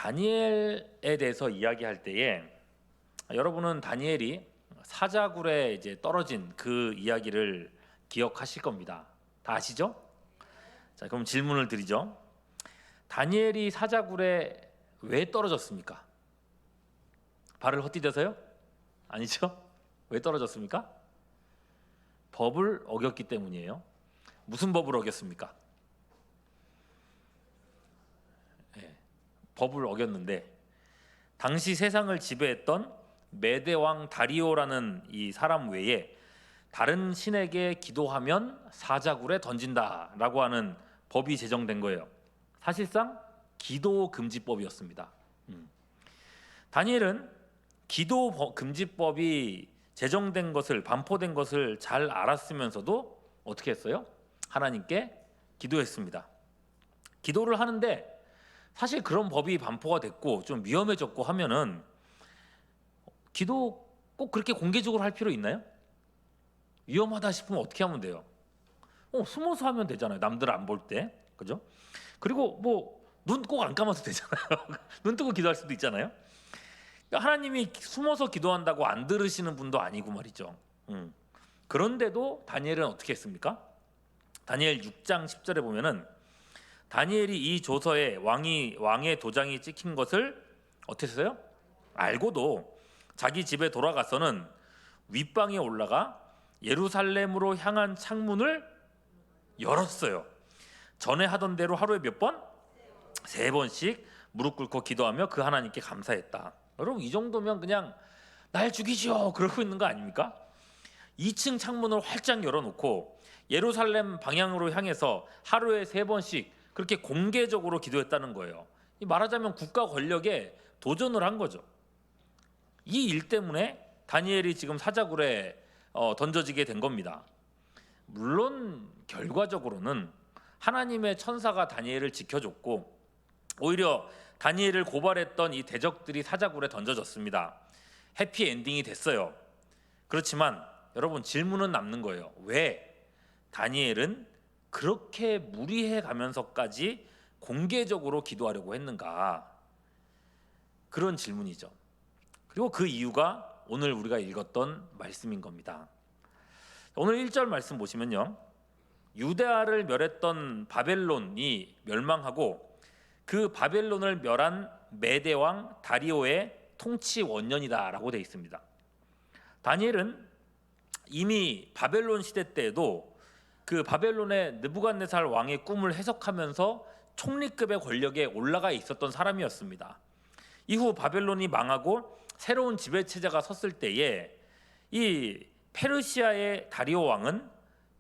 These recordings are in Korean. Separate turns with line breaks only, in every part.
다니엘에 대해서 이야기할 때에 여러분은 다니엘이 사자굴에 이제 떨어진 그 이야기를 기억하실 겁니다. 다 아시죠? 자, 그럼 질문을 드리죠. 다니엘이 사자굴에 왜 떨어졌습니까? 발을 헛디뎌서요? 아니죠? 왜 떨어졌습니까? 법을 어겼기 때문이에요. 무슨 법을 어겼습니까? 법을 어겼는데 당시 세상을 지배했던 메대 왕 다리오라는 이 사람 외에 다른 신에게 기도하면 사자굴에 던진다라고 하는 법이 제정된 거예요. 사실상 기도 금지법이었습니다. 다니엘은 기도 금지법이 제정된 것을 반포된 것을 잘 알았으면서도 어떻게 했어요? 하나님께 기도했습니다. 기도를 하는데 사실 그런 법이 반포가 됐고 좀 위험해졌고 하면은 기도 꼭 그렇게 공개적으로 할 필요 있나요? 위험하다 싶으면 어떻게 하면 돼요? 숨어서 하면 되잖아요. 남들 안 볼 때, 그죠? 그리고 뭐 눈 꼭 안 감아도 되잖아요. 눈 뜨고 기도할 수도 있잖아요. 하나님이 숨어서 기도한다고 안 들으시는 분도 아니고 말이죠. 그런데도 다니엘은 어떻게 했습니까? 다니엘 6장 10절에 보면은 다니엘이 이 조서에 왕의 도장이 찍힌 것을 어떻게 했어요? 알고도 자기 집에 돌아가서는 윗방에 올라가 예루살렘으로 향한 창문을 열었어요. 전에 하던 대로 하루에 몇 번? 3번씩 무릎 꿇고 기도하며 그 하나님께 감사했다. 여러분 이 정도면 그냥 날 죽이시오 그러고 있는 거 아닙니까? 2층 창문을 활짝 열어놓고 예루살렘 방향으로 향해서 하루에 3번씩 그렇게 공개적으로 기도했다는 거예요. 말하자면 국가 권력에 도전을 한 거죠. 이 일 때문에 다니엘이 지금 사자굴에 던져지게 된 겁니다. 물론 결과적으로는 하나님의 천사가 다니엘을 지켜줬고 오히려 다니엘을 고발했던 이 대적들이 사자굴에 던져졌습니다. 해피 엔딩이 됐어요. 그렇지만 여러분 질문은 남는 거예요. 왜 다니엘은 그렇게 무리해 가면서까지 공개적으로 기도하려고 했는가? 그런 질문이죠. 그리고 그 이유가 오늘 우리가 읽었던 말씀인 겁니다. 오늘 1절 말씀 보시면요. 유대아를 멸했던 바벨론이 멸망하고 그 바벨론을 멸한 메대 왕 다리오의 통치 원년이다라고 되어 있습니다. 다니엘은 이미 바벨론 시대 때에도 그 바벨론의 느부갓네살 왕의 꿈을 해석하면서 총리급의 권력에 올라가 있었던 사람이었습니다. 이후 바벨론이 망하고 새로운 지배 체제가 섰을 때에 이 페르시아의 다리오 왕은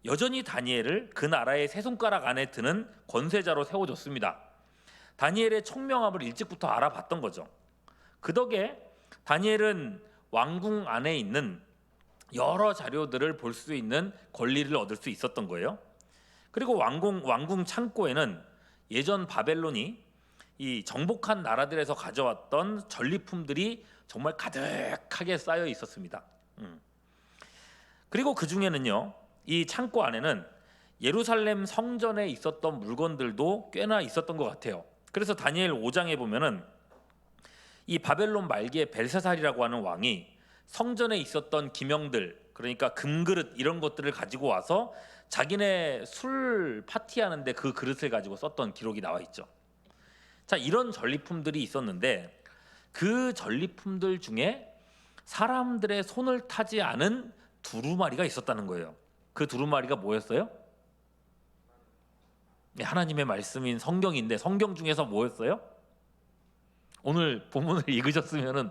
여전히 다니엘을 그 나라의 세 손가락 안에 드는 권세자로 세워줬습니다. 다니엘의 총명함을 일찍부터 알아봤던 거죠. 그 덕에 다니엘은 왕궁 안에 있는 여러 자료들을 볼 수 있는 권리를 얻을 수 있었던 거예요. 그리고 왕궁 창고에는 예전 바벨론이 이 정복한 나라들에서 가져왔던 전리품들이 정말 가득하게 쌓여 있었습니다. 그리고 그 중에는요, 이 창고 안에는 예루살렘 성전에 있었던 물건들도 꽤나 있었던 것 같아요. 그래서 다니엘 5장에 보면은 이 바벨론 말기에 벨사살이라고 하는 왕이 성전에 있었던 기명들, 그러니까 금그릇 이런 것들을 가지고 와서 자기네 술 파티하는데 그 그릇을 가지고 썼던 기록이 나와 있죠. 자, 이런 전리품들이 있었는데 그 전리품들 중에 사람들의 손을 타지 않은 두루마리가 있었다는 거예요. 그 두루마리가 뭐였어요? 하나님의 말씀인 성경인데 성경 중에서 뭐였어요? 오늘 본문을 읽으셨으면은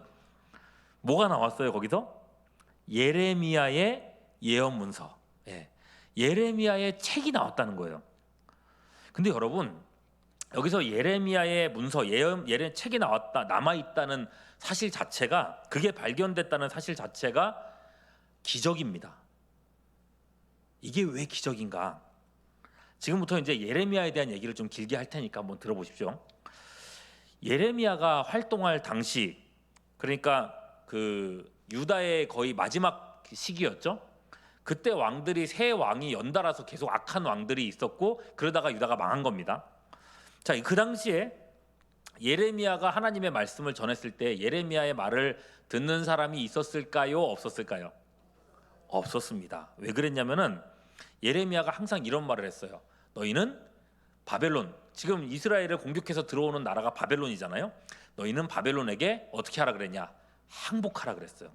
뭐가 나왔어요? 거기서 예레미야의 예언 문서, 예레미야의 책이 나왔다는 거예요. 근데 여러분 여기서 예레미야의 문서, 예언 책이 남아 있다는 사실 자체가, 그게 발견됐다는 사실 자체가 기적입니다. 이게 왜 기적인가? 지금부터 이제 예레미야에 대한 얘기를 좀 길게 할 테니까 한번 들어보십시오. 예레미야가 활동할 당시, 그러니까 그 유다의 거의 마지막 시기였죠. 그때 왕들이 세 왕이 연달아서 계속 악한 왕들이 있었고 그러다가 유다가 망한 겁니다. 자, 그 당시에 예레미야가 하나님의 말씀을 전했을 때 예레미야의 말을 듣는 사람이 있었을까요? 없었을까요? 없었습니다. 왜 그랬냐면은 예레미야가 항상 이런 말을 했어요. 너희는 바벨론, 지금 이스라엘을 공격해서 들어오는 나라가 바벨론이잖아요. 너희는 바벨론에게 어떻게 하라 그랬냐? 항복하라 그랬어요.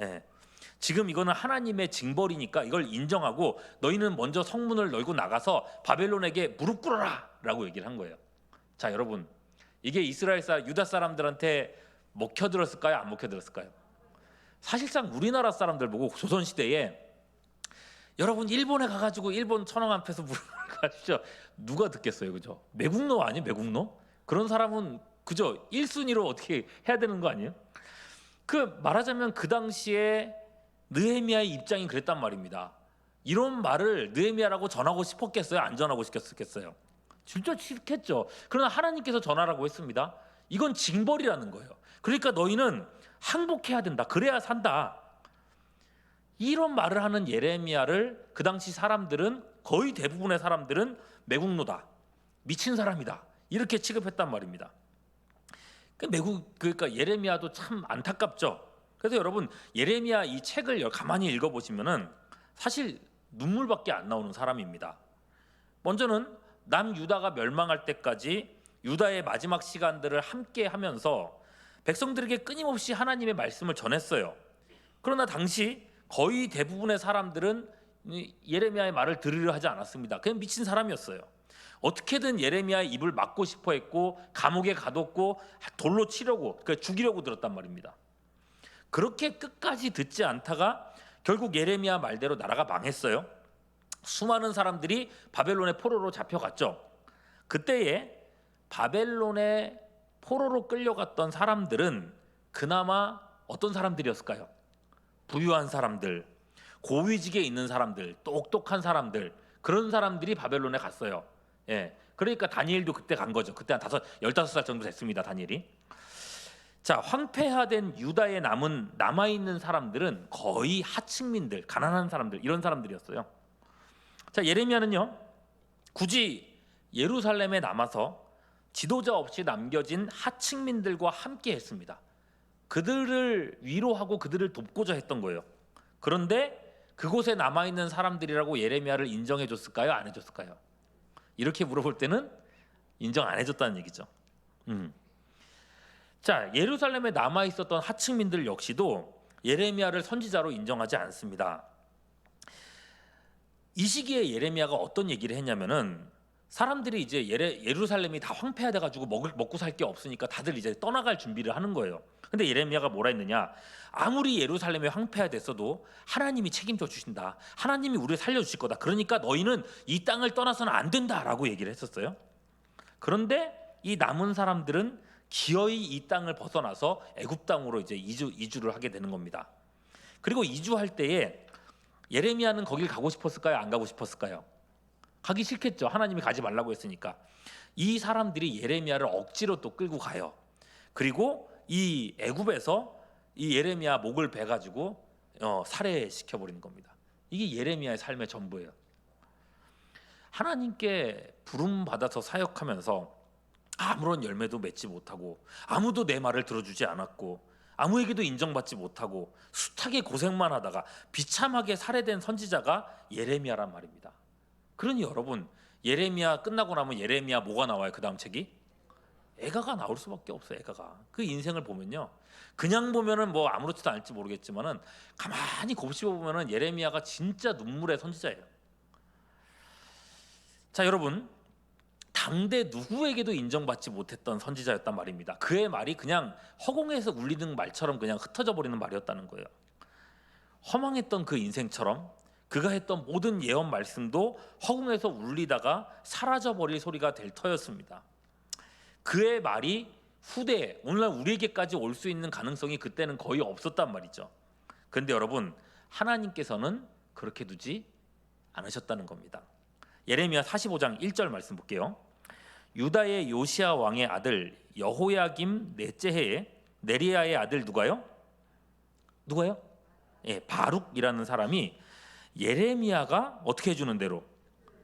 예. 지금 이거는 하나님의 징벌이니까 이걸 인정하고 너희는 먼저 성문을 열고 나가서 바벨론에게 무릎 꿇어라 라고 얘기를 한 거예요. 자, 여러분, 이게 유다 사람들한테 먹혀들었을까요? 안 먹혀들었을까요? 사실상 우리나라 사람들 보고 조선시대에 여러분 일본에 가가지고 일본 천황 앞에서 무릎을 가시죠. 누가 듣겠어요, 그죠? 매국노 아니에요, 매국노? 그런 사람은 그죠? 1순위로 어떻게 해야 되는 거 아니에요? 그 말하자면 그 당시에 느헤미야의 입장이 그랬단 말입니다. 이런 말을 느헤미야라고 전하고 싶었겠어요? 안 전하고 싶겠어요? 진짜 싫겠죠. 그러나 하나님께서 전하라고 했습니다. 이건 징벌이라는 거예요. 그러니까 너희는 항복해야 된다. 그래야 산다. 이런 말을 하는 예레미야를 그 당시 사람들은, 거의 대부분의 사람들은 매국노다, 미친 사람이다, 이렇게 취급했단 말입니다. 그러니까 예레미야도 참 안타깝죠. 그래서 여러분 예레미야 이 책을 가만히 읽어보시면은 사실 눈물밖에 안 나오는 사람입니다. 먼저는 남유다가 멸망할 때까지 유다의 마지막 시간들을 함께 하면서 백성들에게 끊임없이 하나님의 말씀을 전했어요. 그러나 당시 거의 대부분의 사람들은 예레미야의 말을 들으려 하지 않았습니다. 그냥 미친 사람이었어요. 어떻게든 예레미야의 입을 막고 싶어 했고 감옥에 가뒀고 돌로 치려고, 그러니까 죽이려고 들었단 말입니다. 그렇게 끝까지 듣지 않다가 결국 예레미야 말대로 나라가 망했어요. 수많은 사람들이 바벨론의 포로로 잡혀갔죠. 그때에 바벨론의 포로로 끌려갔던 사람들은 그나마 어떤 사람들이었을까요? 부유한 사람들, 고위직에 있는 사람들, 똑똑한 사람들, 그런 사람들이 바벨론에 갔어요. 예, 그러니까 다니엘도 그때 간 거죠. 그때 한 15살 정도 됐습니다, 다니엘이. 자, 황폐화된 유다에 남아있는 사람들은 거의 하층민들, 가난한 사람들, 이런 사람들이었어요. 자, 예레미야는요, 굳이 예루살렘에 남아서 지도자 없이 남겨진 하층민들과 함께 했습니다. 그들을 위로하고 그들을 돕고자 했던 거예요. 그런데 그곳에 남아있는 사람들이라고 예레미야를 인정해 줬을까요? 안 해줬을까요? 이렇게 물어볼 때는 인정 안 해줬다는 얘기죠. 자, 예루살렘에 남아있었던 하층민들 역시도 예레미야를 선지자로 인정하지 않습니다. 이 시기에 예레미야가 어떤 얘기를 했냐면은 사람들이 이제 예루살렘이 다 황폐화돼 가지고 먹고 살 게 없으니까 다들 이제 떠나갈 준비를 하는 거예요. 근데 예레미야가 뭐라 했느냐? 아무리 예루살렘이 황폐화됐어도 하나님이 책임져 주신다. 하나님이 우리를 살려 주실 거다. 그러니까 너희는 이 땅을 떠나서는 안 된다라고 얘기를 했었어요. 그런데 이 남은 사람들은 기어이 이 땅을 벗어나서 애굽 땅으로 이제 이주를 하게 되는 겁니다. 그리고 이주할 때에 예레미야는 거길 가고 싶었을까요? 안 가고 싶었을까요? 가기 싫겠죠. 하나님이 가지 말라고 했으니까. 이 사람들이 예레미야를 억지로 또 끌고 가요. 그리고 이 애굽에서 이 예레미야 목을 베 가지고 살해시켜 버리는 겁니다. 이게 예레미야의 삶의 전부예요. 하나님께 부름 받아서 사역하면서 아무런 열매도 맺지 못하고 아무도 내 말을 들어주지 않았고 아무에게도 인정받지 못하고 숱하게 고생만 하다가 비참하게 살해된 선지자가 예레미야란 말입니다. 그러니 여러분, 예레미야 끝나고 나면 예레미야 뭐가 나와요? 그 다음 책이? 애가가 나올 수밖에 없어요. 애가가. 그 인생을 보면요, 그냥 보면은 뭐 아무렇지도 않을지 모르겠지만은 가만히 곱씹어 보면은 예레미야가 진짜 눈물의 선지자예요. 자, 여러분, 당대 누구에게도 인정받지 못했던 선지자였단 말입니다. 그의 말이 그냥 허공에서 울리는 말처럼 그냥 흩어져 버리는 말이었다는 거예요. 허망했던 그 인생처럼 그가 했던 모든 예언 말씀도 허공에서 울리다가 사라져 버릴 소리가 될 터였습니다. 그의 말이 후대에 오늘날 우리에게까지 올 수 있는 가능성이 그때는 거의 없었단 말이죠. 그런데 여러분, 하나님께서는 그렇게 두지 않으셨다는 겁니다. 예레미야 45장 1절 말씀 볼게요. 유다의 요시야 왕의 아들 여호야김 넷째 해에 네리야의 아들 누가요? 예, 바룩이라는 사람이 예레미야가 어떻게 해주는 대로,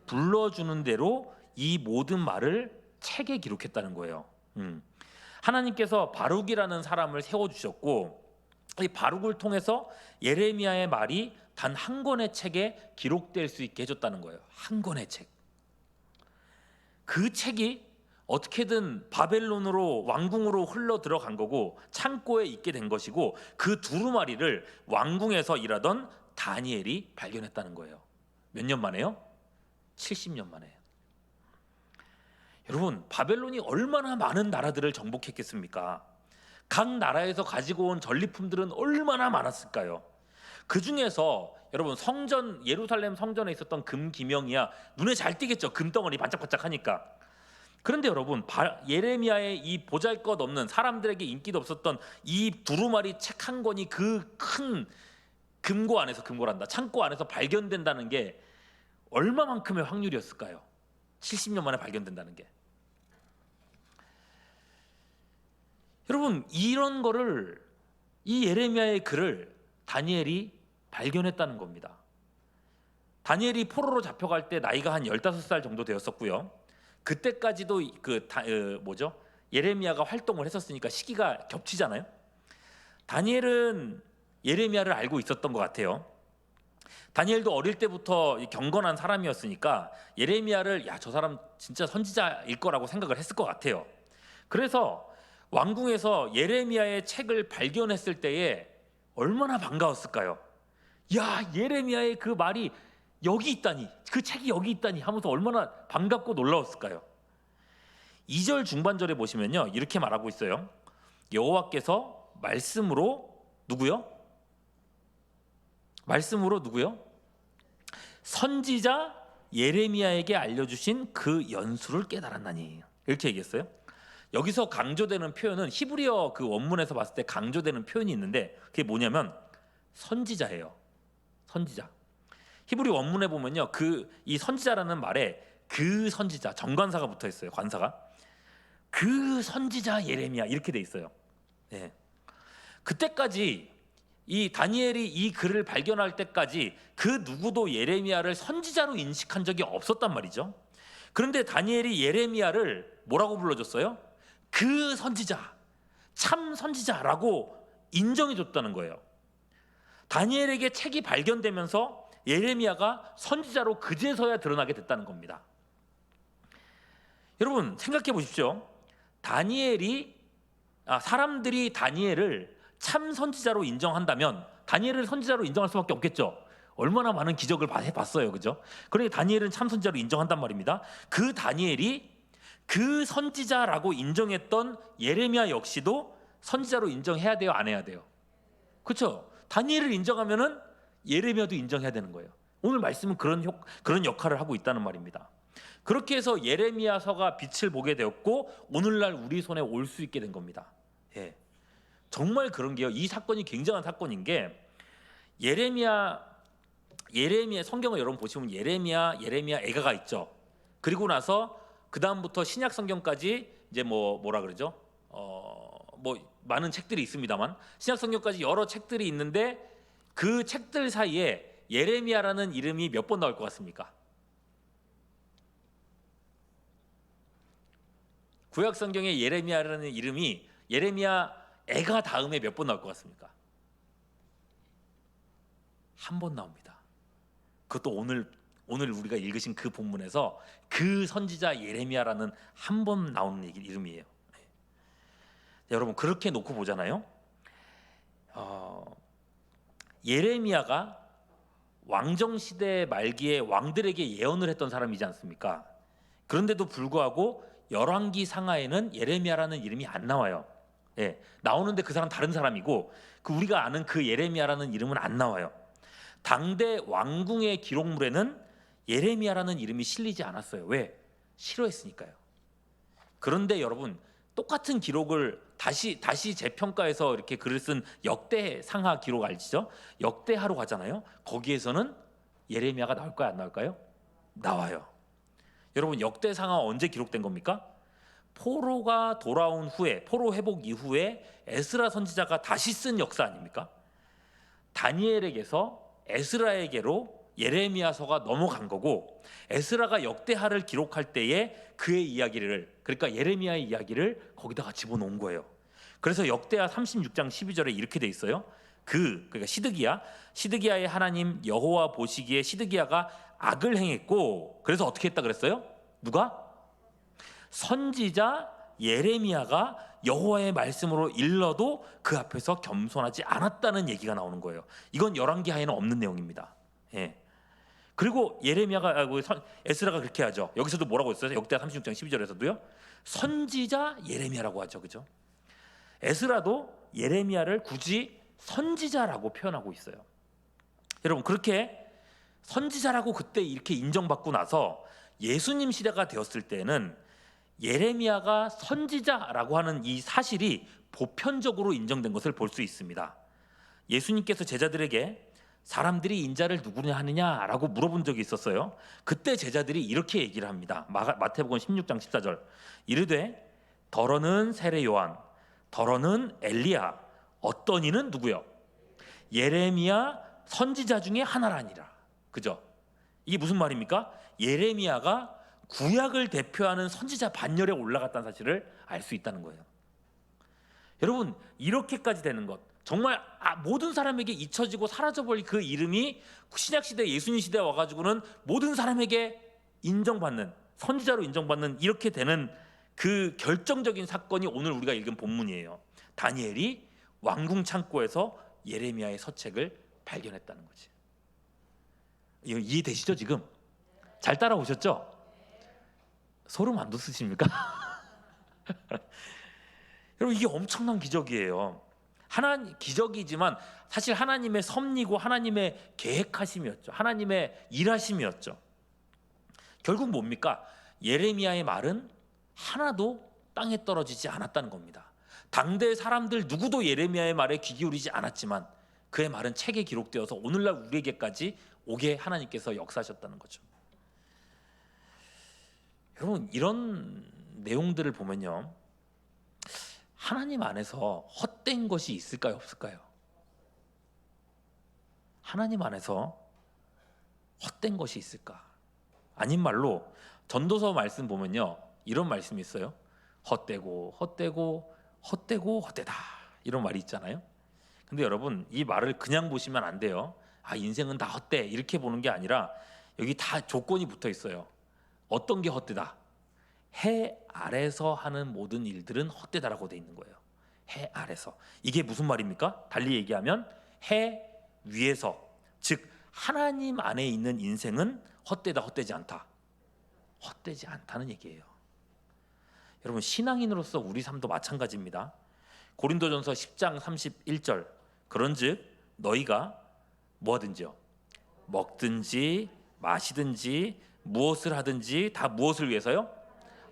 불러주는 대로 이 모든 말을 책에 기록했다는 거예요. 하나님께서 바룩이라는 사람을 세워주셨고 이 바룩을 통해서 예레미야의 말이 단 한 권의 책에 기록될 수 있게 해줬다는 거예요. 한 권의 책. 그 책이 어떻게든 바벨론으로 왕궁으로 흘러 들어간 거고 창고에 있게 된 것이고 그 두루마리를 왕궁에서 일하던 다니엘이 발견했다는 거예요. 몇 년 만에요? 70년 만에. 여러분, 바벨론이 얼마나 많은 나라들을 정복했겠습니까? 각 나라에서 가지고 온 전리품들은 얼마나 많았을까요? 그 중에서 여러분 성전, 예루살렘 성전에 있었던 금기명이야 눈에 잘 띄겠죠. 금덩어리 반짝반짝하니까. 그런데 여러분, 예레미야의 이 보잘것없는, 사람들에게 인기도 없었던 이 두루마리 책 한 권이 그 큰 금고 안에서, 금고란다, 창고 안에서 발견된다는 게 얼마만큼의 확률이었을까요? 70년 만에 발견된다는 게. 여러분, 이런 거를, 이 예레미야의 글을 다니엘이 발견했다는 겁니다. 다니엘이 포로로 잡혀갈 때 나이가 한 15살 정도 되었었고요. 그때까지도 예레미야가 활동을 했었으니까 시기가 겹치잖아요. 다니엘은 예레미야를 알고 있었던 것 같아요. 다니엘도 어릴 때부터 경건한 사람이었으니까 예레미야를, 야, 저 사람 진짜 선지자일 거라고 생각을 했을 것 같아요. 그래서 왕궁에서 예레미야의 책을 발견했을 때에 얼마나 반가웠을까요? 야, 예레미야의 그 말이 여기 있다니, 그 책이 여기 있다니 하면서 얼마나 반갑고 놀라웠을까요? 2절 중반절에 보시면요, 이렇게 말하고 있어요. 여호와께서 말씀으로 누구요? 말씀으로 누구요? 선지자 예레미야에게 알려주신 그 연수를 깨달았나니, 이렇게 얘기했어요. 여기서 강조되는 표현은 히브리어 그 원문에서 봤을 때 강조되는 표현이 있는데 그게 뭐냐면 선지자예요. 선지자. 히브리 원문에 보면요, 이 선지자라는 말에 그 선지자, 정관사가 붙어 있어요. 관사가. 그 선지자 예레미야 이렇게 돼 있어요. 네. 그때까지 이 다니엘이 이 글을 발견할 때까지 그 누구도 예레미야를 선지자로 인식한 적이 없었단 말이죠. 그런데 다니엘이 예레미야를 뭐라고 불러줬어요? 그 선지자, 참 선지자라고 인정해 줬다는 거예요. 다니엘에게 책이 발견되면서 예레미야가 선지자로 그제서야 드러나게 됐다는 겁니다. 여러분 생각해 보십시오. 사람들이 다니엘을 참 선지자로 인정한다면 다니엘을 선지자로 인정할 수밖에 없겠죠. 얼마나 많은 기적을 봤어요, 그죠? 그러니까 다니엘은 참 선지자로 인정한단 말입니다. 그 다니엘이 그 선지자라고 인정했던 예레미야 역시도 선지자로 인정해야 돼요, 안 해야 돼요? 그렇죠? 다니엘을 인정하면은 예레미야도 인정해야 되는 거예요. 오늘 말씀은 그런 역할을 하고 있다는 말입니다. 그렇게 해서 예레미야서가 빛을 보게 되었고 오늘날 우리 손에 올 수 있게 된 겁니다. 예. 정말 그런 게요. 이 사건이 굉장한 사건인 게 예레미야 성경을 여러분 보시면 예레미야 애가가 있죠. 그리고 나서 그 다음부터 신약 성경까지 이제 뭐라 그러죠? 많은 책들이 있습니다만 신약 성경까지 여러 책들이 있는데 그 책들 사이에 예레미야라는 이름이 몇 번 나올 것 같습니까? 구약 성경에 예레미야라는 이름이 예레미야 애가 다음에 몇 번 나올 것 같습니까? 한 번 나옵니다. 그것도 오늘 우리가 읽으신 그 본문에서 그 선지자 예레미야라는 한 번 나오는 이름이에요. 여러분 그렇게 놓고 보잖아요. 예레미야가 왕정시대 말기에 왕들에게 예언을 했던 사람이지 않습니까? 그런데도 불구하고 열왕기 상하에는 예레미야라는 이름이 안 나와요. 예, 나오는데 그 사람 다른 사람이고 우리가 아는 그 예레미야라는 이름은 안 나와요. 당대 왕궁의 기록물에는 예레미야라는 이름이 실리지 않았어요. 왜? 싫어했으니까요. 그런데 여러분 똑같은 기록을 다시 재평가해서 이렇게 글을 쓴 역대상하 기록 알시죠? 역대하로 가잖아요. 거기에서는 예레미야가 나올까요? 안 나올까요? 나와요. 여러분 역대상하 언제 기록된 겁니까? 포로가 돌아온 후에, 포로 회복 이후에 에스라 선지자가 다시 쓴 역사 아닙니까? 다니엘에게서 에스라에게로 예레미야서가 넘어간 거고, 에스라가 역대하를 기록할 때에 그의 이야기를, 그러니까 예레미야의 이야기를 거기다가 집어넣은 거예요. 그래서 역대하 36장 12절에 이렇게 돼 있어요. 그러니까 시드기야의 하나님 여호와 보시기에 시드기야가 악을 행했고, 그래서 어떻게 했다 그랬어요? 누가? 선지자 예레미야가 여호와의 말씀으로 일러도 그 앞에서 겸손하지 않았다는 얘기가 나오는 거예요. 이건 열왕기하에는 없는 내용입니다. 예. 그리고 에스라가 그렇게 하죠. 여기서도 뭐라고 했어요? 역대하 36장 12절에서도요. 선지자 예레미야라고 하죠. 그죠? 에스라도 예레미야를 굳이 선지자라고 표현하고 있어요. 여러분, 그렇게 선지자라고 그때 이렇게 인정받고 나서 예수님 시대가 되었을 때는 예레미야가 선지자라고 하는 이 사실이 보편적으로 인정된 것을 볼 수 있습니다. 예수님께서 제자들에게 사람들이 인자를 누구냐 하느냐라고 물어본 적이 있었어요. 그때 제자들이 이렇게 얘기를 합니다. 마태복음 16장 14절. 이르되 더러는 세례 요한, 더러는 엘리야, 어떤 이는 누구요? 예레미야 선지자 중에 하나라니라. 그죠? 이게 무슨 말입니까? 예레미야가 구약을 대표하는 선지자 반열에 올라갔다는 사실을 알 수 있다는 거예요. 여러분, 이렇게까지 되는 것, 정말 모든 사람에게 잊혀지고 사라져버릴 그 이름이 신약시대 예수님 시대에 와가지고는 모든 사람에게 인정받는, 선지자로 인정받는, 이렇게 되는 그 결정적인 사건이 오늘 우리가 읽은 본문이에요. 다니엘이 왕궁 창고에서 예레미야의 서책을 발견했다는 거지. 이거 이해되시죠? 지금 잘 따라오셨죠? 소름 안 돋으십니까? 여러분, 이게 엄청난 기적이에요. 기적이지만 사실 하나님의 섭리고 하나님의 계획하심이었죠. 하나님의 일하심이었죠. 결국 뭡니까? 예레미야의 말은 하나도 땅에 떨어지지 않았다는 겁니다. 당대 사람들 누구도 예레미야의 말에 귀 기울이지 않았지만 그의 말은 책에 기록되어서 오늘날 우리에게까지 오게 하나님께서 역사하셨다는 거죠. 여러분, 이런 내용들을 보면요, 하나님 안에서 헛된 것이 있을까요, 없을까요? 하나님 안에서 헛된 것이 있을까? 아닌 말로 전도서 말씀 보면요, 이런 말씀이 있어요. 헛되고 헛되고 헛되고 헛되다, 이런 말이 있잖아요. 근데 여러분, 이 말을 그냥 보시면 안 돼요. 인생은 다 헛돼, 이렇게 보는 게 아니라 여기 다 조건이 붙어 있어요. 어떤 게 헛되다? 해 아래서 하는 모든 일들은 헛되다라고 돼 있는 거예요. 해 아래서. 이게 무슨 말입니까? 달리 얘기하면 해 위에서, 즉 하나님 안에 있는 인생은 헛되다, 헛되지 않다. 헛되지 않다는 얘기예요. 여러분, 신앙인으로서 우리 삶도 마찬가지입니다. 고린도전서 10장 31절. 그런즉 너희가 뭐하든지요, 먹든지 마시든지 무엇을 하든지 다 무엇을 위해서요?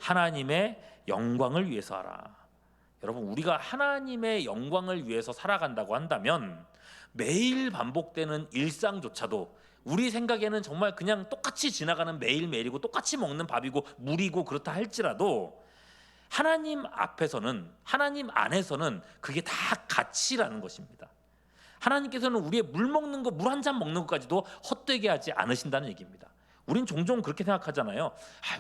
하나님의 영광을 위해서 하라. 여러분, 우리가 하나님의 영광을 위해서 살아간다고 한다면 매일 반복되는 일상조차도 우리 생각에는 정말 그냥 똑같이 지나가는 매일매일이고 똑같이 먹는 밥이고 물이고 그렇다 할지라도 하나님 앞에서는, 하나님 안에서는 그게 다 가치라는 것입니다. 하나님께서는 우리의 물 먹는 거, 물 한 잔 먹는 것까지도 헛되게 하지 않으신다는 얘기입니다. 우린 종종 그렇게 생각하잖아요.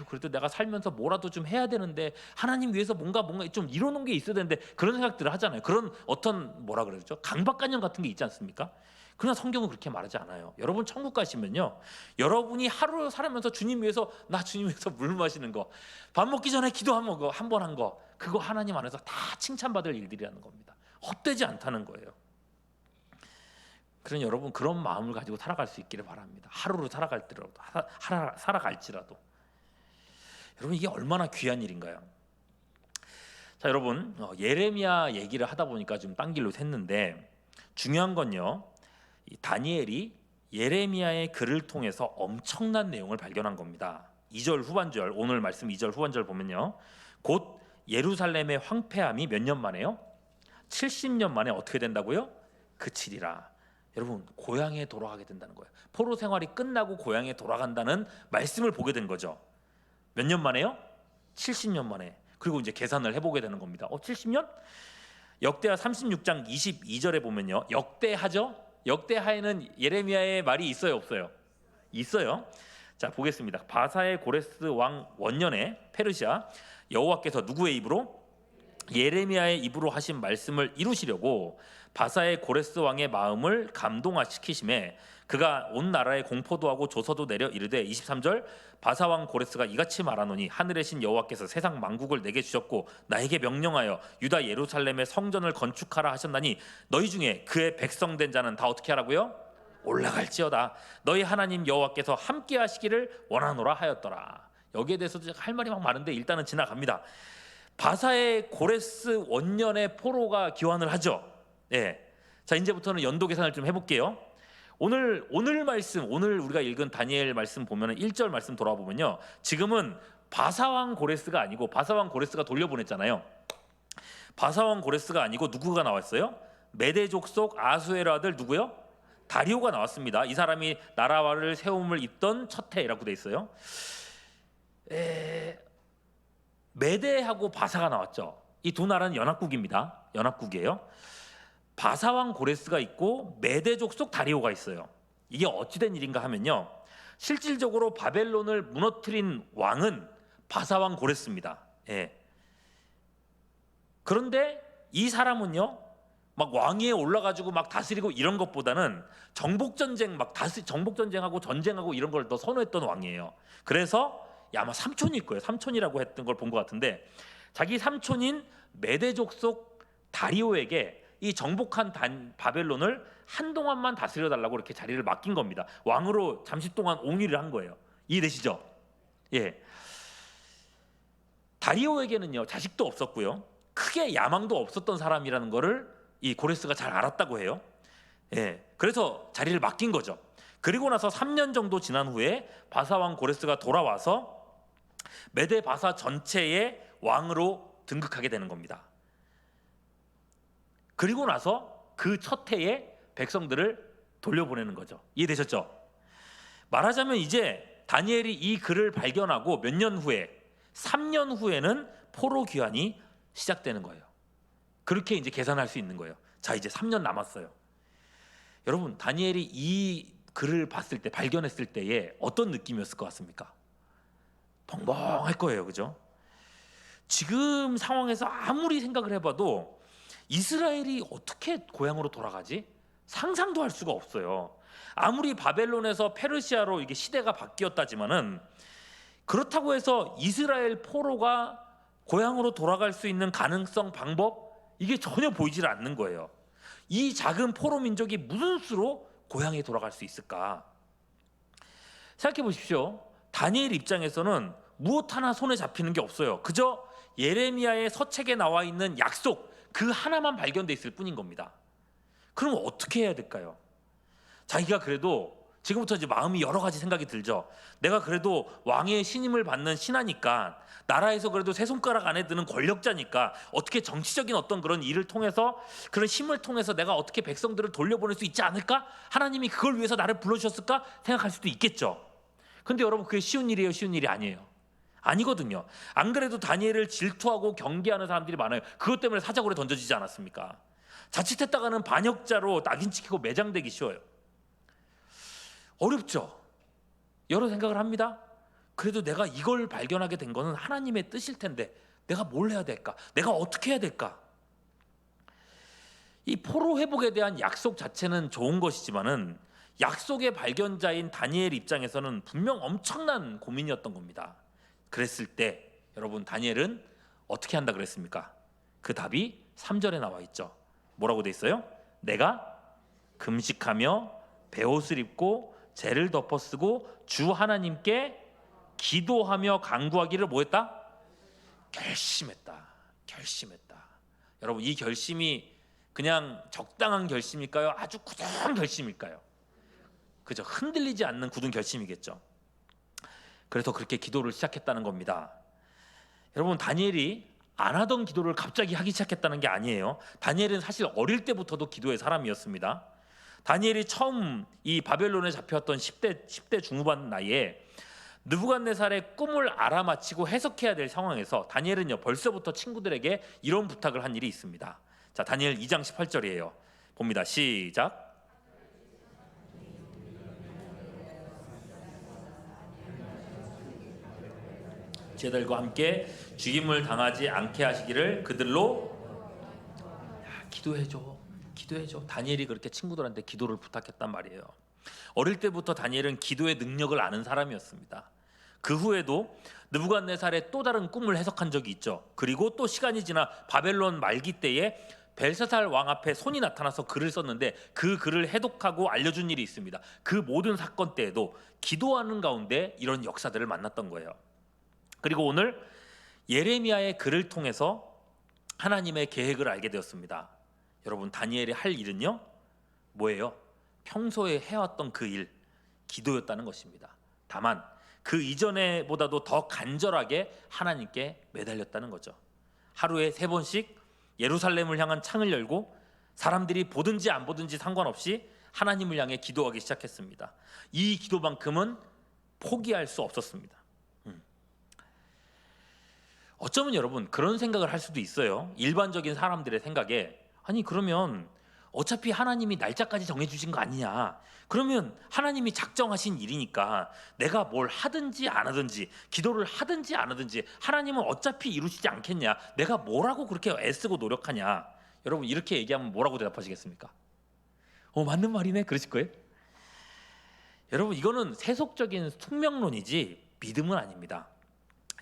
그래도 내가 살면서 뭐라도 좀 해야 되는데, 하나님 위해서 뭔가 좀 이뤄놓은 게 있어야 되는데, 그런 생각들을 하잖아요. 그런 어떤 뭐라 그러죠? 강박관념 같은 게 있지 않습니까? 그러나 성경은 그렇게 말하지 않아요. 여러분, 천국 가시면요, 여러분이 하루 살아면서 주님 위해서, 나 주님 위해서 물 마시는 거, 밥 먹기 전에 기도 한 번 한 거, 그거 하나님 안에서 다 칭찬받을 일들이라는 겁니다. 헛되지 않다는 거예요. 그러니 여러분, 그런 마음을 가지고 살아갈 수 있기를 바랍니다. 하루를 살아갈지라도. 여러분, 이게 얼마나 귀한 일인가요? 자, 여러분, 예레미야 얘기를 하다 보니까 좀 딴 길로 샜는데, 중요한 건요, 이 다니엘이 예레미야의 글을 통해서 엄청난 내용을 발견한 겁니다. 2절 후반절, 오늘 말씀 2절 후반절 보면요, 곧 예루살렘의 황폐함이 몇 년 만에요? 70년 만에 어떻게 된다고요? 그치리라. 여러분, 고향에 돌아가게 된다는 거예요. 포로 생활이 끝나고 고향에 돌아간다는 말씀을 보게 된 거죠. 몇 년 만에요? 70년 만에. 그리고 이제 계산을 해보게 되는 겁니다. 70년? 역대하 36장 22절에 보면요, 역대하죠? 역대하에는 예레미야의 말이 있어요, 없어요? 있어요. 자, 보겠습니다. 바사의 고레스 왕 원년에 페르시아 여호와께서 누구의 입으로? 예레미야의 입으로 하신 말씀을 이루시려고 바사의 고레스 왕의 마음을 감동시키심에 그가 온 나라에 공포도 하고 조서도 내려 이르되 23절 바사 왕 고레스가 이같이 말하노니 하늘의 신 여호와께서 세상 만국을 내게 주셨고 나에게 명령하여 유다 예루살렘의 성전을 건축하라 하셨나니 너희 중에 그의 백성된 자는 다 어떻게 하라고요? 올라갈지어다. 너희 하나님 여호와께서 함께 하시기를 원하노라 하였더라. 여기에 대해서도 할 말이 막 많은데 일단은 지나갑니다. 바사의 고레스 원년의 포로가 기환을 하죠. 예. 자, 이제부터는 연도 계산을 좀 해볼게요. 오늘 말씀, 오늘 우리가 읽은 다니엘 말씀 보면은 1절 말씀 돌아와 보면요. 지금은 바사왕 고레스가 아니고 바사왕 고레스가 돌려보냈잖아요. 바사왕 고레스가 아니고 누구가 나왔어요? 메대 족속 아수에르 아들 누구요? 다리오가 나왔습니다. 이 사람이 나라를 세움을 잇던 첫 해라고 돼 있어요. 메대하고 바사가 나왔죠. 이 두 나라는 연합국입니다. 연합국이에요. 바사왕 고레스가 있고 메대 족속 다리오가 있어요. 이게 어찌된 일인가 하면요. 실질적으로 바벨론을 무너뜨린 왕은 바사왕 고레스입니다. 예. 그런데 이 사람은요. 막 왕위에 올라가지고 막 다스리고 이런 것보다는 정복 전쟁 정복 전쟁하고 전쟁하고 이런 걸 더 선호했던 왕이에요. 그래서 아마 삼촌일 거예요. 삼촌이라고 했던 걸 본 것 같은데 자기 삼촌인 메대 족속 다리오에게 이 정복한 바벨론을 한동안만 다스려 달라고 이렇게 자리를 맡긴 겁니다. 왕으로 잠시 동안 옹위를 한 거예요. 이해되시죠? 예. 다리오에게는요 자식도 없었고요 크게 야망도 없었던 사람이라는 거를 이 고레스가 잘 알았다고 해요. 예. 그래서 자리를 맡긴 거죠. 그리고 나서 3년 정도 지난 후에 바사왕 고레스가 돌아와서 메대 바사 전체의 왕으로 등극하게 되는 겁니다. 그리고 나서 그 첫 해에 백성들을 돌려보내는 거죠. 이해되셨죠? 말하자면 이제 다니엘이 이 글을 발견하고 몇 년 후에 3년 후에는 포로 귀환이 시작되는 거예요. 그렇게 이제 계산할 수 있는 거예요. 자, 이제 3년 남았어요. 여러분, 다니엘이 이 글을 봤을 때, 발견했을 때에 어떤 느낌이었을 것 같습니까? 벙벙할 거예요. 그죠? 지금 상황에서 아무리 생각을 해봐도 이스라엘이 어떻게 고향으로 돌아가지? 상상도 할 수가 없어요. 아무리 바벨론에서 페르시아로 이게 시대가 바뀌었다지만은 그렇다고 해서 이스라엘 포로가 고향으로 돌아갈 수 있는 가능성, 방법 이게 전혀 보이질 않는 거예요. 이 작은 포로 민족이 무슨 수로 고향에 돌아갈 수 있을까? 생각해 보십시오. 다니엘 입장에서는 무엇 하나 손에 잡히는 게 없어요. 그저 예레미야의 서책에 나와 있는 약속 그 하나만 발견돼 있을 뿐인 겁니다. 그럼 어떻게 해야 될까요? 자기가 그래도 지금부터 이제 마음이 여러 가지 생각이 들죠. 내가 그래도 왕의 신임을 받는 신하니까, 나라에서 그래도 세 손가락 안에 드는 권력자니까 어떻게 정치적인 어떤 그런 일을 통해서, 그런 힘을 통해서 내가 어떻게 백성들을 돌려보낼 수 있지 않을까? 하나님이 그걸 위해서 나를 불러주셨을까? 생각할 수도 있겠죠. 근데 여러분, 그게 쉬운 일이에요? 쉬운 일이 아니에요. 아니거든요. 안 그래도 다니엘을 질투하고 경계하는 사람들이 많아요. 그것 때문에 사자굴에 던져지지 않았습니까? 자칫했다가는 반역자로 낙인 찍히고 매장되기 쉬워요. 어렵죠. 여러 생각을 합니다. 그래도 내가 이걸 발견하게 된 거는 하나님의 뜻일 텐데 내가 뭘 해야 될까? 내가 어떻게 해야 될까? 이 포로 회복에 대한 약속 자체는 좋은 것이지만은 약속의 발견자인 다니엘 입장에서는 분명 엄청난 고민이었던 겁니다. 그랬을 때 여러분, 다니엘은 어떻게 한다 그랬습니까? 그 답이 3절에 나와 있죠. 뭐라고 돼 있어요? 내가 금식하며 베옷을 입고 죄를 덮어쓰고 주 하나님께 기도하며 간구하기를 뭐했다? 결심했다. 여러분, 이 결심이 그냥 적당한 결심일까요? 아주 굳은 결심일까요? 그죠? 흔들리지 않는 굳은 결심이겠죠. 그래서 그렇게 기도를 시작했다는 겁니다. 여러분, 다니엘이 안 하던 기도를 갑자기 하기 시작했다는 게 아니에요. 다니엘은 사실 어릴 때부터도 기도의 사람이었습니다. 다니엘이 처음 이 바벨론에 잡혀왔던 10대 중후반 나이에 느부갓네살의 꿈을 알아맞히고 해석해야 될 상황에서 다니엘은요 벌써부터 친구들에게 이런 부탁을 한 일이 있습니다. 자, 다니엘 2장 18절이에요. 봅니다. 시작. 제들과 함께 죽임을 당하지 않게 하시기를 그들로 기도해줘. 다니엘이 그렇게 친구들한테 기도를 부탁했단 말이에요. 어릴 때부터 다니엘은 기도의 능력을 아는 사람이었습니다. 그 후에도 느부갓네살의 또 다른 꿈을 해석한 적이 있죠. 그리고 또 시간이 지나 바벨론 말기 때에 벨사살 왕 앞에 손이 나타나서 글을 썼는데 그 글을 해독하고 알려준 일이 있습니다. 그 모든 사건 때에도 기도하는 가운데 이런 역사들을 만났던 거예요. 그리고 오늘 예레미야의 글을 통해서 하나님의 계획을 알게 되었습니다. 여러분, 다니엘이 할 일은요, 뭐예요? 평소에 해왔던 그 일, 기도였다는 것입니다. 다만 그 이전에 보다도 더 간절하게 하나님께 매달렸다는 거죠. 하루에 3번씩 예루살렘을 향한 창을 열고 사람들이 보든지 안 보든지 상관없이 하나님을 향해 기도하기 시작했습니다. 이 기도만큼은 포기할 수 없었습니다. 어쩌면 여러분 그런 생각을 할 수도 있어요. 일반적인 사람들의 생각에, 아니 그러면 어차피 하나님이 날짜까지 정해주신 거 아니냐, 그러면 하나님이 작정하신 일이니까 내가 뭘 하든지 안 하든지, 기도를 하든지 안 하든지 하나님은 어차피 이루시지 않겠냐, 내가 뭐라고 그렇게 애쓰고 노력하냐. 여러분 이렇게 얘기하면 뭐라고 대답하시겠습니까? 맞는 말이네, 그러실 거예요? 여러분 이거는 세속적인 숙명론이지 믿음은 아닙니다.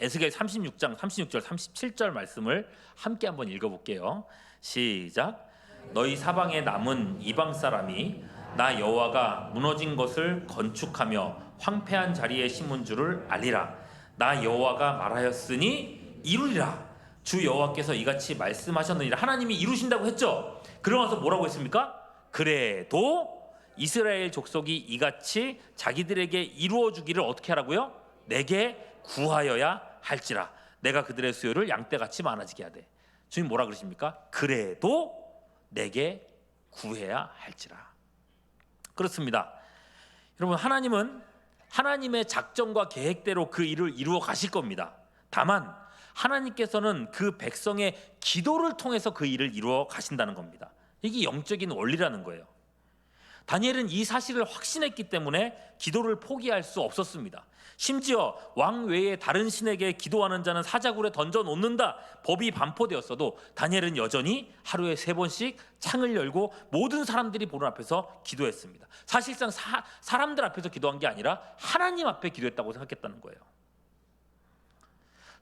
에스겔 36장 36절 37절 말씀을 함께 한번 읽어볼게요. 시작. 너희 사방에 남은 이방 사람이 나 여호와가 무너진 것을 건축하며 황폐한 자리에 심은 줄을 알리라. 나 여호와가 말하였으니 이루리라. 주 여호와께서 이같이 말씀하셨느니라. 하나님이 이루신다고 했죠. 그러면서 뭐라고 했습니까? 그래도 이스라엘 족속이 이같이 자기들에게 이루어 주기를 어떻게 하라고요? 내게 구하여야 할지라. 내가 그들의 수요를 양떼같이 많아지게 하되. 주님 뭐라 그러십니까? 그래도 내게 구해야 할지라. 그렇습니다. 여러분, 하나님은 하나님의 작정과 계획대로 그 일을 이루어 가실 겁니다. 다만 하나님께서는 그 백성의 기도를 통해서 그 일을 이루어 가신다는 겁니다. 이게 영적인 원리라는 거예요. 다니엘은 이 사실을 확신했기 때문에 기도를 포기할 수 없었습니다. 심지어 왕 외에 다른 신에게 기도하는 자는 사자굴에 던져 놓는다 법이 반포되었어도 다니엘은 여전히 하루에 3번씩 창을 열고 모든 사람들이 보는 앞에서 기도했습니다. 사실상 사람들 앞에서 기도한 게 아니라 하나님 앞에 기도했다고 생각했다는 거예요.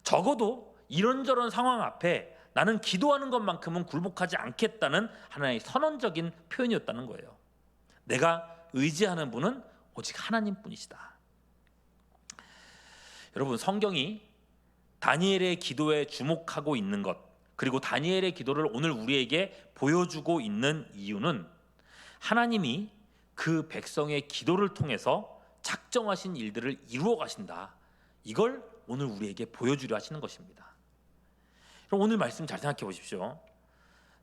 적어도 이런저런 상황 앞에 나는 기도하는 것만큼은 굴복하지 않겠다는 하나의 선언적인 표현이었다는 거예요. 내가 의지하는 분은 오직 하나님뿐이시다. 여러분, 성경이 다니엘의 기도에 주목하고 있는 것, 그리고 다니엘의 기도를 오늘 우리에게 보여주고 있는 이유는 하나님이 그 백성의 기도를 통해서 작정하신 일들을 이루어 가신다. 이걸 오늘 우리에게 보여주려 하시는 것입니다. 그럼 오늘 말씀 잘 생각해 보십시오.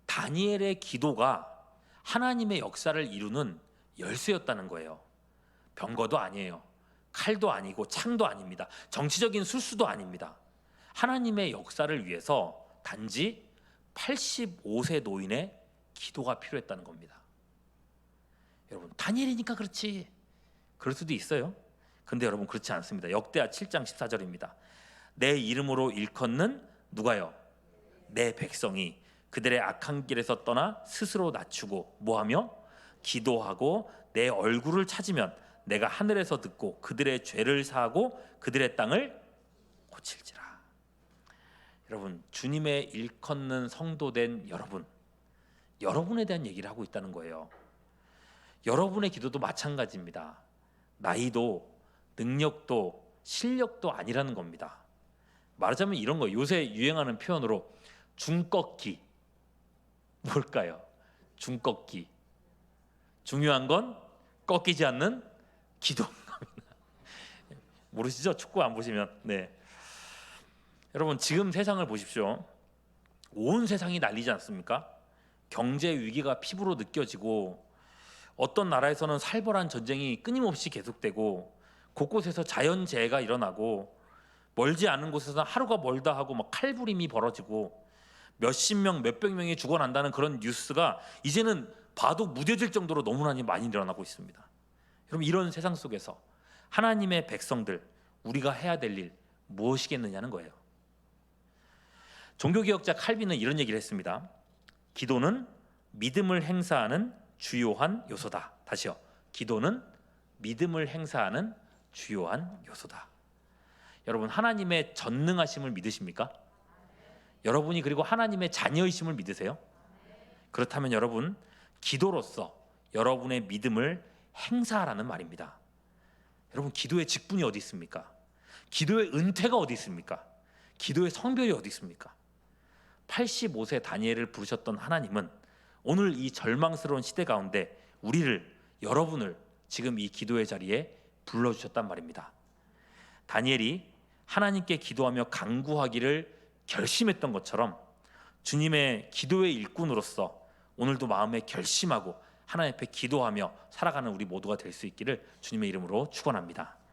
다니엘의 기도가 하나님의 역사를 이루는 열쇠였다는 거예요. 병거도 아니에요. 칼도 아니고 창도 아닙니다. 정치적인 술수도 아닙니다. 하나님의 역사를 위해서 단지 85세 노인의 기도가 필요했다는 겁니다. 여러분, 다니엘이니까 그렇지, 그럴 수도 있어요. 근데 여러분 그렇지 않습니다. 역대하 7장 14절입니다. 내 이름으로 일컫는 누가요? 내 백성이 그들의 악한 길에서 떠나 스스로 낮추고 뭐하며? 기도하고 내 얼굴을 찾으면 내가 하늘에서 듣고 그들의 죄를 사하고 그들의 땅을 고칠지라. 여러분, 주님의 일컫는 성도된 여러분에 대한 얘기를 하고 있다는 거예요. 여러분의 기도도 마찬가지입니다. 나이도 능력도 실력도 아니라는 겁니다. 말하자면 이런 거, 요새 유행하는 표현으로 중꺾기. 뭘까요? 중꺾기. 중요한 건 꺾이지 않는 기도입니다. 모르시죠? 축구 안 보시면. 네. 여러분, 지금 세상을 보십시오. 온 세상이 난리지 않습니까? 경제 위기가 피부로 느껴지고, 어떤 나라에서는 살벌한 전쟁이 끊임없이 계속되고, 곳곳에서 자연재해가 일어나고, 멀지 않은 곳에서 하루가 멀다 하고 막 칼부림이 벌어지고, 몇십 명, 몇백 명이 죽어난다는 그런 뉴스가 이제는 봐도 무뎌질 정도로 너무나 많이 일어나고 있습니다. 여러분, 이런 세상 속에서 하나님의 백성들, 우리가 해야 될 일 무엇이겠느냐는 거예요. 종교개혁자 칼빈은 이런 얘기를 했습니다. 기도는 믿음을 행사하는 주요한 요소다. 다시요. 기도는 믿음을 행사하는 주요한 요소다. 여러분, 하나님의 전능하심을 믿으십니까? 여러분이 그리고 하나님의 자녀이심을 믿으세요? 그렇다면 여러분, 기도로서 여러분의 믿음을 행사하라는 말입니다. 여러분, 기도의 직분이 어디 있습니까? 기도의 은퇴가 어디 있습니까? 기도의 성별이 어디 있습니까? 85세 다니엘을 부르셨던 하나님은 오늘 이 절망스러운 시대 가운데 우리를, 여러분을 지금 이 기도의 자리에 불러주셨단 말입니다. 다니엘이 하나님께 기도하며 간구하기를 결심했던 것처럼 주님의 기도의 일꾼으로서 오늘도 마음에 결심하고 하나님 앞에 기도하며 살아가는 우리 모두가 될 수 있기를 주님의 이름으로 축원합니다.